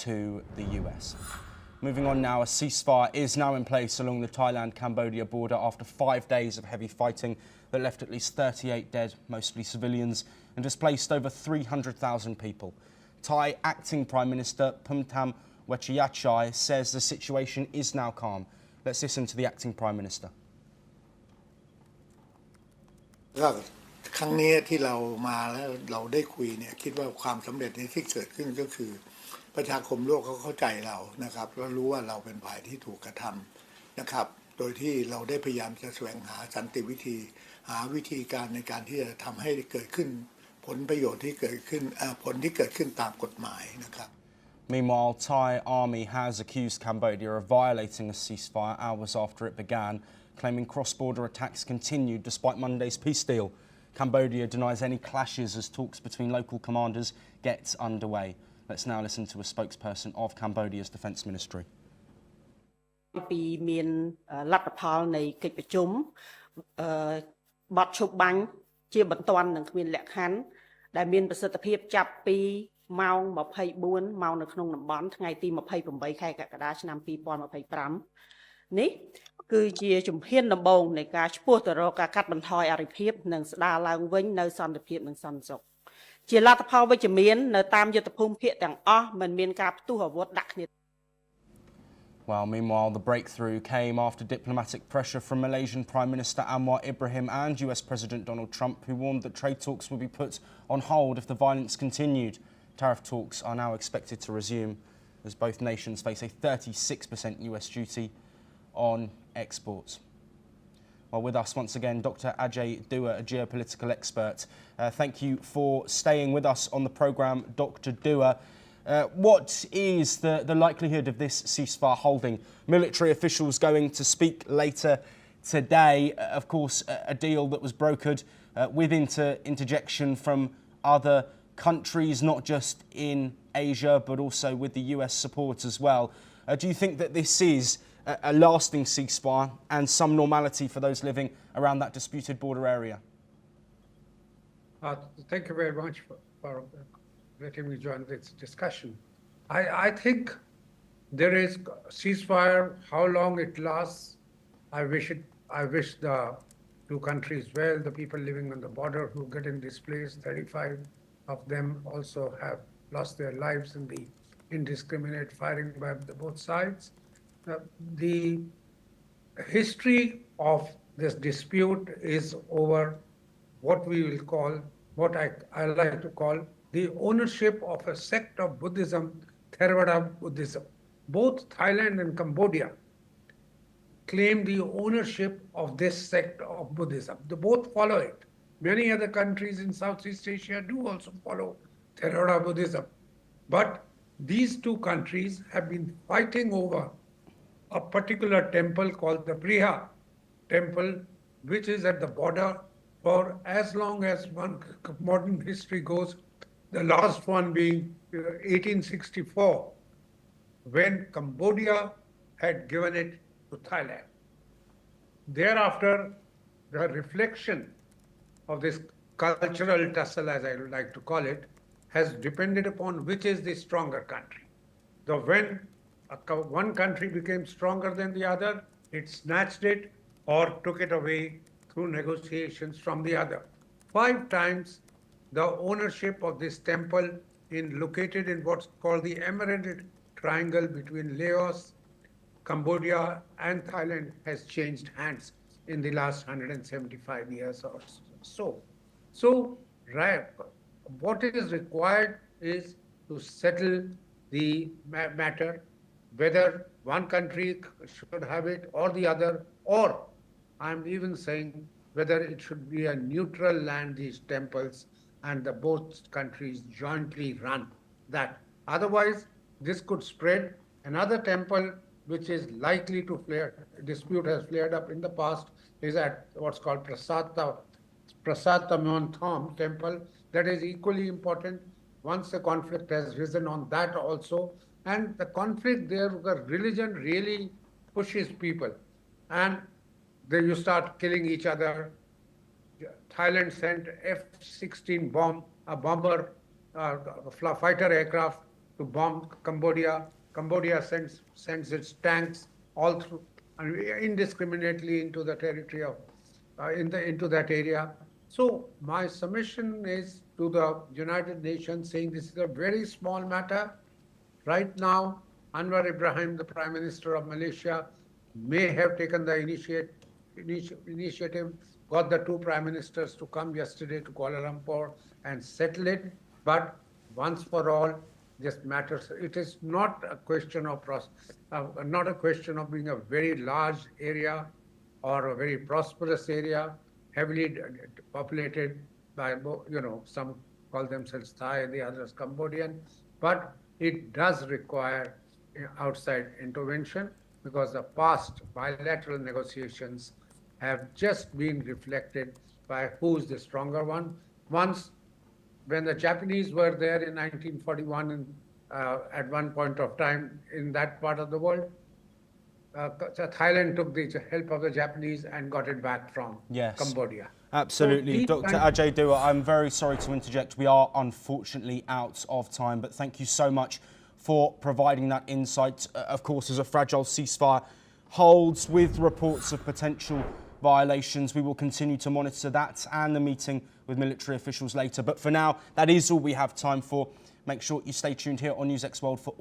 to the US. Moving on now, a ceasefire is now in place along the Thailand-Cambodia border after 5 days of heavy fighting that left at least 38 dead, mostly civilians, and displaced over 300,000 people. Thai acting Prime Minister Phumtham Wechayachai says the situation is now calm. Let's listen to the acting Prime Minister. ครั้งนี้ที่เรามาแล้วเราได้คุยเนี่ยคิดว่าความสำเร็จที่เกิดขึ้นก็คือประชาคมโลกเขาเข้าใจเรานะครับแล้วรู้ว่าเราเป็นฝ่ายที่ถูกกระทำนะครับโดยที่เราได้พยายามจะแสวงหาสันติวิธีหาวิธีการในการที่จะทำให้เกิดขึ้นผลประโยชน์ที่เกิดขึ้นผลที่เกิดขึ้นตามกฎหมายนะครับ Meanwhile, Thai army has accused Cambodia of violating a ceasefire hours after it began, claiming cross-border attacks continued despite Monday's peace deal. Cambodia denies any clashes as talks between local commanders get underway. Let's now listen to a spokesperson of Cambodia's Defence Ministry. ពីមានលទ្ធផលនៃកិច្ចប្រជុំបទឈប់បាញ់ជាបន្ទាន់នឹងគ្មានលក្ខខណ្ឌដែលមានប្រសិទ្ធភាពចាប់ពីម៉ោង24ម៉ោងនៅក្នុងតំបន់ថ្ងៃទី28ខែកក្កដាឆ្នាំ2025នេះគឺជាជំហានដំបូងនៃការឈ្មោះទៅរកការកាត់បន្ថយអរិភាពនិងស្ដារឡើងវិញនៅសន្តិភាពនិងសន្តិសុខជាលទ្ធផលវិជ្ជមាននៅតាមយុទ្ធភូមិភាគទាំងអស់មិនមានការផ្ទុះអាវុធដាក់គ្នា Well, meanwhile, the breakthrough came after diplomatic pressure from Malaysian Prime Minister Anwar Ibrahim and US President Donald Trump, who warned that trade talks would be put on hold if the violence continued. Tariff talks are now expected to resume as both nations face a 36% US duty on exports. Well, with us once again, Dr. Ajay Dua, a geopolitical expert. Thank you for staying with us on the programme, Dr. Dua. What is the likelihood of this ceasefire holding? Military officials going to speak later today. Of course, a deal that was brokered with interjection from other countries, not just in Asia, but also with the US support as well. Do you think that this is a lasting ceasefire and some normality for those living around that disputed border area? Thank you very much for letting me join this discussion. I think there is ceasefire. How long it lasts, I wish the two countries well. The people living on the border who are getting displaced, 35 of them also have lost their lives in the indiscriminate firing by both sides. The history of this dispute is over what we will call, what I like to call, the ownership of a sect of Buddhism, Theravada Buddhism. Both Thailand and Cambodia claim the ownership of this sect of Buddhism. They both follow it. Many other countries in Southeast Asia do also follow Theravada Buddhism. But these two countries have been fighting over a particular temple called the Priha temple, which is at the border for as long as modern history goes, the last one being 1864, when Cambodia had given it to Thailand. Thereafter, the reflection of this cultural tussle, as I like to call it, has depended upon which is the stronger country. So when one country became stronger than the other, it snatched it or took it away through negotiations from the other. 5 times the ownership of this temple located in what's called the Emerald Triangle between Laos, Cambodia, and Thailand has changed hands in the last 175 years or so. So, what is required is to settle the matter, whether one country should have it or the other, or I'm even saying whether it should be a neutral land, these temples, and the both countries jointly run that. Otherwise, this could spread. Another temple which is likely to flare, dispute has flared up in the past, is at what's called Prasata Monthom temple. That is equally important. Once the conflict has risen on that also, and the conflict there, the religion really pushes people, and then you start killing each other. Thailand sent F-16 bomber, fighter aircraft to bomb Cambodia. Cambodia sends its tanks all through indiscriminately into the territory of into that area. So my submission is to the United Nations saying this is a very small matter. Right now, Anwar Ibrahim, the Prime Minister of Malaysia, may have taken the initiative, got the two Prime Ministers to come yesterday to Kuala Lumpur and settle it. But once for all, this matters. It is not a question of being a very large area or a very prosperous area, heavily populated by, some call themselves Thai, the others Cambodian, but it does require outside intervention because the past bilateral negotiations have just been reflected by who's the stronger one. Once, when the Japanese were there in 1941 at one point of time in that part of the world, Thailand took the help of the Japanese and got it back from Cambodia. Absolutely. So Dr. Ajay Dua, I'm very sorry to interject. We are unfortunately out of time, but thank you so much for providing that insight. Of course, as a fragile ceasefire holds with reports of potential violations, we will continue to monitor that and the meeting with military officials later. But for now, that is all we have time for. Make sure you stay tuned here on NewsX World for